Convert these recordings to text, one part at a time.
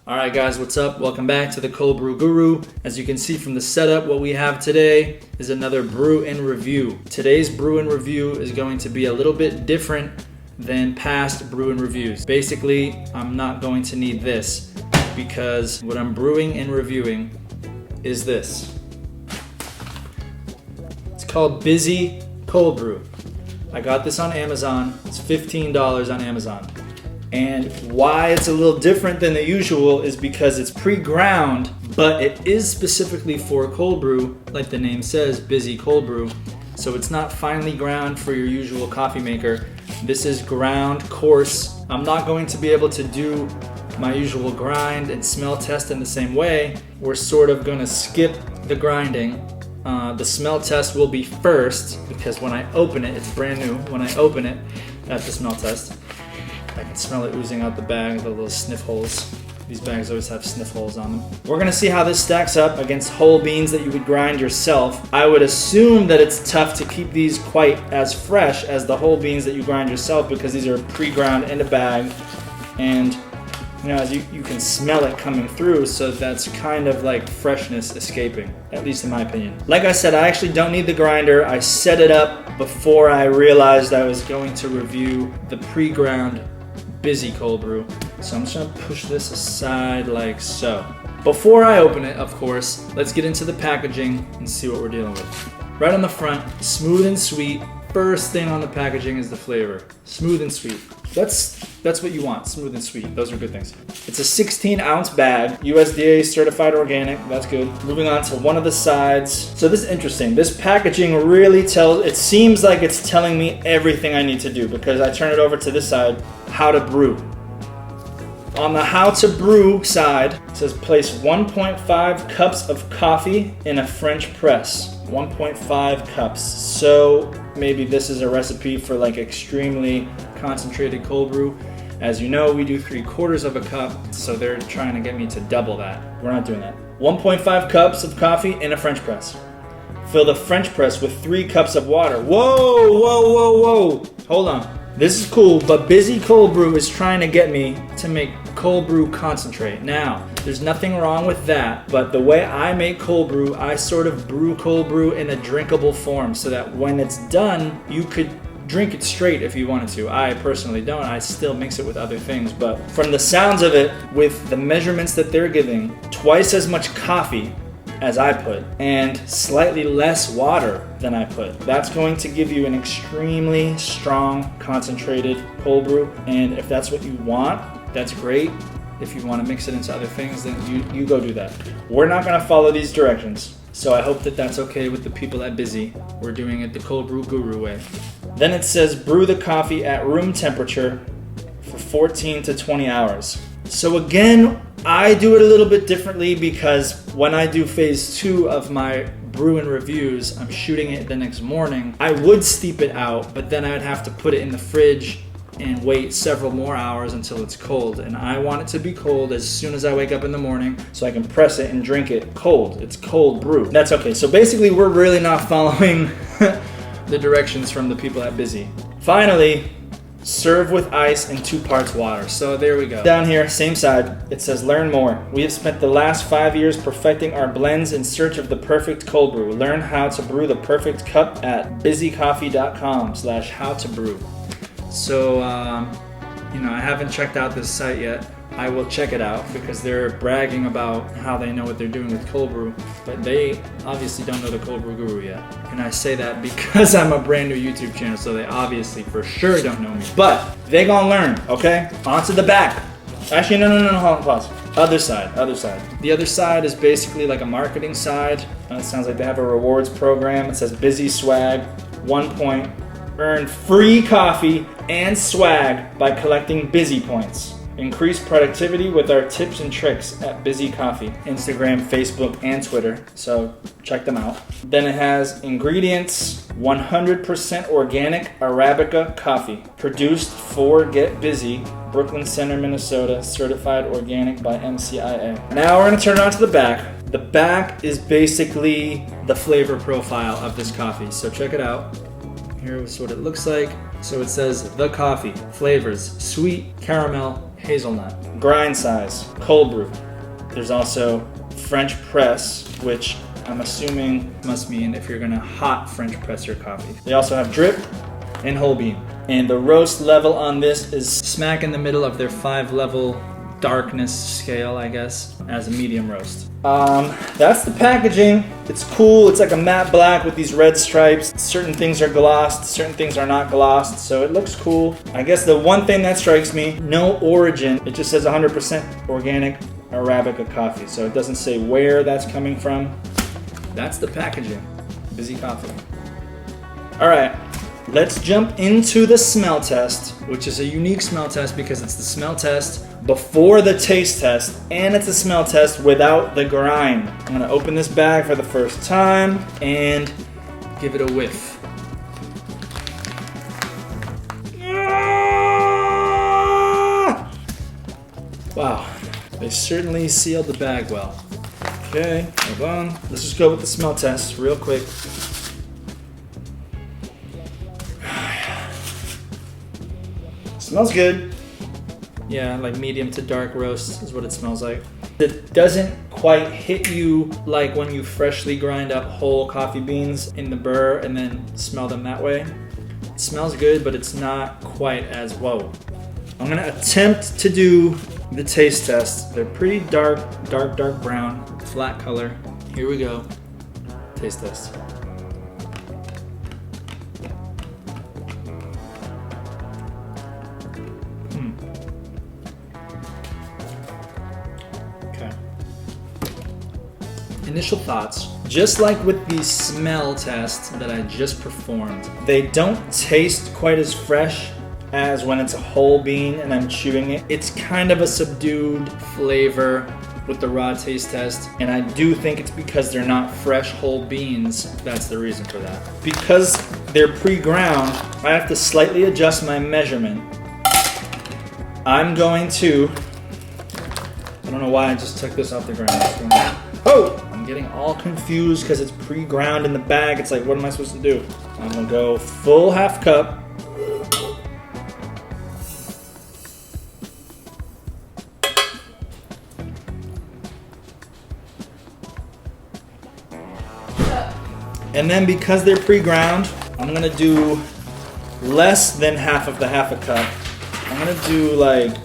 Alright guys, what's up? Welcome back to the Cold Brew Guru. As you can see from the setup, what we have today is another brew and review. Today's brew and review is going to be a little bit different than past brew and reviews. Basically, I'm not going to need this because what I'm brewing and reviewing is this. It's called Bizzy Cold Brew. I got this on Amazon. It's $15 on Amazon. And why it's a little different than the usual is because it's pre-ground, but it is specifically for cold brew, like the name says, Bizzy Cold Brew. So it's not finely ground for your usual coffee maker. This is ground coarse. I'm not going to be able to do my usual grind and smell test in the same way. We're sort of gonna skip the grinding. The smell test will be first because when I open it, it's brand new. When I open it, that's the smell test. I can smell it oozing out the bag, the little sniff holes. These bags always have sniff holes on them. We're gonna see how this stacks up against whole beans that you would grind yourself. I would assume that it's tough to keep these quite as fresh as the whole beans that you grind yourself because these are pre-ground in a bag. And you know, as you can smell it coming through, so that's kind of like freshness escaping, at least in my opinion. Like I said, I actually don't need the grinder. I set it up before I realized I was going to review the pre-ground Bizzy Cold Brew. So I'm just gonna push this aside like so. Before I open it, of course, let's get into the packaging and see what we're dealing with. Right on the front, smooth and sweet. First thing on the packaging is the flavor. Smooth and sweet. That's what you want, smooth and sweet. Those are good things. It's a 16-ounce bag, USDA certified organic, that's good. Moving on to one of the sides. So this is interesting. This packaging really it seems like it's telling me everything I need to do because I turn it over to this side, how to brew. On the how to brew side, it says place 1.5 cups of coffee in a French press. 1.5 cups. So maybe this is a recipe for like extremely concentrated cold brew. As you know, we do 3/4 of a cup, so they're trying to get me to double that. We're not doing that. 1.5 cups of coffee in a French press. Fill the French press with 3 cups of water. Whoa, whoa, whoa, whoa. Hold on. This is cool, but Bizzy Cold Brew is trying to get me to make cold brew concentrate. Now, there's nothing wrong with that, but the way I make cold brew, I sort of brew cold brew in a drinkable form so that when it's done, you could drink it straight if you wanted to. I personally don't. I still mix it with other things, but from the sounds of it, with the measurements that they're giving, twice as much coffee as I put and slightly less water than I put. That's going to give you an extremely strong, concentrated cold brew, and if that's what you want, that's great. If you want to mix it into other things, then you go do that. We're not going to follow these directions, so I hope that that's okay with the people at Bizzy. We're doing it the Cold Brew Guru way. Then it says brew the coffee at room temperature for 14 to 20 hours. So again, I do it a little bit differently because when I do phase 2 of my brew and reviews, I'm shooting it the next morning. I would steep it out, but then I would have to put it in the fridge and wait several more hours until it's cold. And I want it to be cold as soon as I wake up in the morning so I can press it and drink it cold. It's cold brew. That's okay. So basically, we're really not following the directions from the people at Bizzy. Finally, serve with ice and 2 parts water. So there we go. Down here, same side, it says learn more. We have spent the last 5 years perfecting our blends in search of the perfect cold brew. Learn how to brew the perfect cup at bizzycoffee.com/howtobrew. So, you know, I haven't checked out this site yet. I will check it out because they're bragging about how they know what they're doing with cold brew, but they obviously don't know the Cold Brew Guru yet. And I say that because I'm a brand new YouTube channel, so they obviously for sure don't know me. But they gonna learn, okay? On to the back. Actually, no, hold on, pause. Other side. The other side is basically like a marketing side. It sounds like they have a rewards program. It says Bizzy Swag, 1 point. Earn free coffee and swag by collecting Bizzy points. Increase productivity with our tips and tricks at Bizzy Coffee, Instagram, Facebook, and Twitter. So check them out. Then it has ingredients: 100% organic Arabica coffee, produced for Get Bizzy, Brooklyn Center, Minnesota, certified organic by MCIA. Now we're gonna turn it on to the back. The back is basically the flavor profile of this coffee. So check it out. Here's what it looks like. So it says the coffee, flavors, sweet, caramel, hazelnut. Grind size, cold brew. There's also French press, which I'm assuming must mean if you're gonna hot French press your coffee. They also have drip and whole bean. And the roast level on this is smack in the middle of their 5-level darkness scale, I guess, as a medium roast. That's the packaging. It's cool. It's like a matte black with these red stripes. Certain things are glossed, certain things are not glossed, so it looks cool. I guess the one thing that strikes me, no origin. It just says 100% organic Arabica coffee, so it doesn't say where that's coming from. That's the packaging. Bizzy Coffee. All right, let's jump into the smell test, which is a unique smell test because it's the smell test before the taste test, and it's a smell test without the grind. I'm gonna open this bag for the first time and give it a whiff. Wow, they certainly sealed the bag well. Okay, hold on. Let's just go with the smell test real quick. Smells good. Yeah, like medium to dark roast is what it smells like. It doesn't quite hit you like when you freshly grind up whole coffee beans in the burr and then smell them that way. It smells good, but it's not quite as whoa. I'm gonna attempt to do the taste test. They're pretty dark brown, flat color. Here we go. Taste test. Okay. Initial thoughts. Just like with the smell test that I just performed, they don't taste quite as fresh as when it's a whole bean and I'm chewing it. It's kind of a subdued flavor with the raw taste test, and I do think it's because they're not fresh whole beans. That's the reason for that. Because they're pre-ground, I have to slightly adjust my measurement. I'm going to, I don't know why I just took this off the ground. Oh! I'm getting all confused because it's pre-ground in the bag. It's like, what am I supposed to do? I'm gonna go full half cup. And then because they're pre-ground, I'm gonna do less than half of the half a cup. I'm gonna do like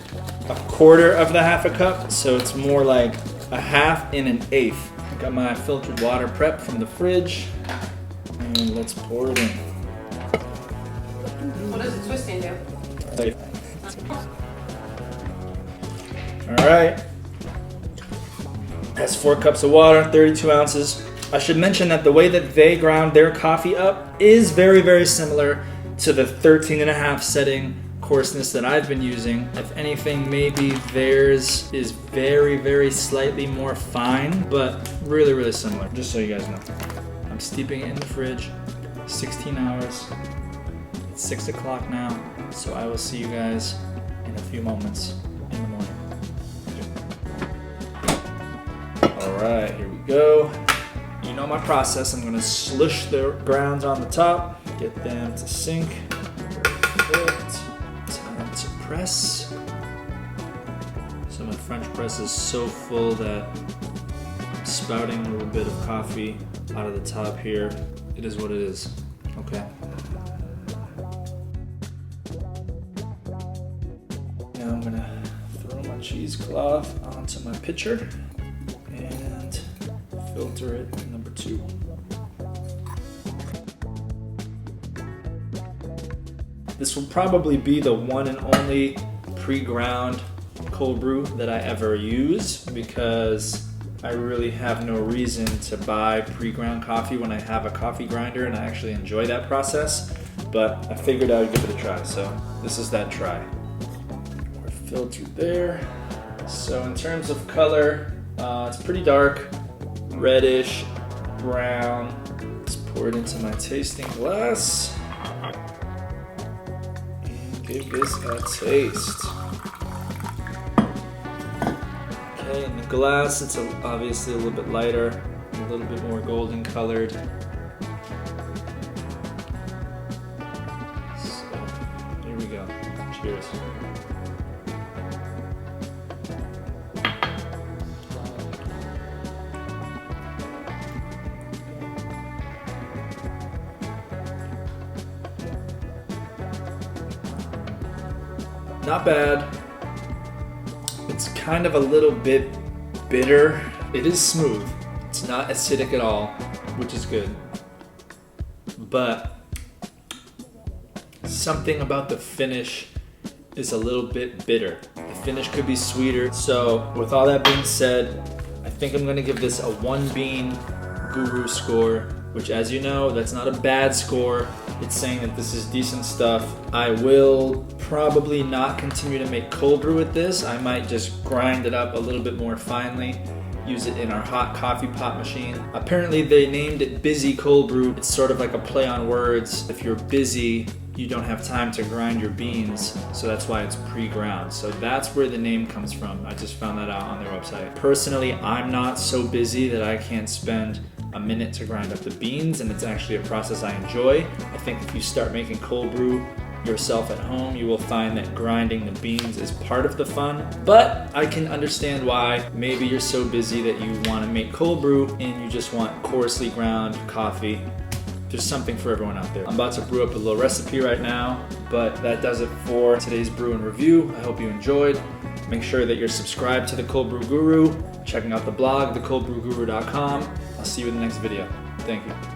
a quarter of the half a cup, so it's more like a half and an eighth. Got my filtered water prep from the fridge, and let's pour it in. What does the twisting do? All right, that's 4 cups of water, 32 ounces. I should mention that the way that they ground their coffee up is very, very similar to the 13.5 setting coarseness that I've been using. If anything, maybe theirs is very, very slightly more fine, but really, really similar, just so you guys know. I'm steeping it in the fridge, 16 hours. It's 6 o'clock now, so I will see you guys in a few moments in the morning. All right, here we go. You know my process. I'm gonna slush the grounds on the top, get them to sink. Perfect. Time to press. So my French press is so full that I'm spouting a little bit of coffee out of the top here. It is what it is. Okay. Now I'm gonna throw my cheesecloth onto my pitcher and filter it in number 2. This will probably be the one and only pre-ground cold brew that I ever use because I really have no reason to buy pre-ground coffee when I have a coffee grinder and I actually enjoy that process, but I figured I would give it a try, so this is that try. We're filtered there. So in terms of color, it's pretty dark. Reddish, brown. Let's pour it into my tasting glass and give this a taste. Okay, in the glass, it's obviously a little bit lighter, a little bit more golden colored. So, here we go. Cheers. Not bad. It's kind of a little bit bitter. It is smooth. It's not acidic at all, which is good. But something about the finish is a little bit bitter. The finish could be sweeter. So with all that being said, I think I'm gonna give this a 1 bean guru score, which, as you know, that's not a bad score. It's saying that this is decent stuff. I will probably not continue to make cold brew with this. I might just grind it up a little bit more finely, use it in our hot coffee pot machine. Apparently they named it Bizzy Cold Brew. It's sort of like a play on words. If you're busy, you don't have time to grind your beans, so that's why it's pre-ground. So that's where the name comes from. I just found that out on their website. Personally, I'm not so busy that I can't spend a minute to grind up the beans, and it's actually a process I enjoy. I think if you start making cold brew yourself at home, you will find that grinding the beans is part of the fun. But I can understand why maybe you're so busy that you want to make cold brew and you just want coarsely ground coffee. There's something for everyone out there. I'm about to brew up a little recipe right now, but that does it for today's brew and review. I hope you enjoyed. Make sure that you're subscribed to the Cold Brew Guru, checking out the blog, thecoldbrewguru.com. I'll see you in the next video. Thank you.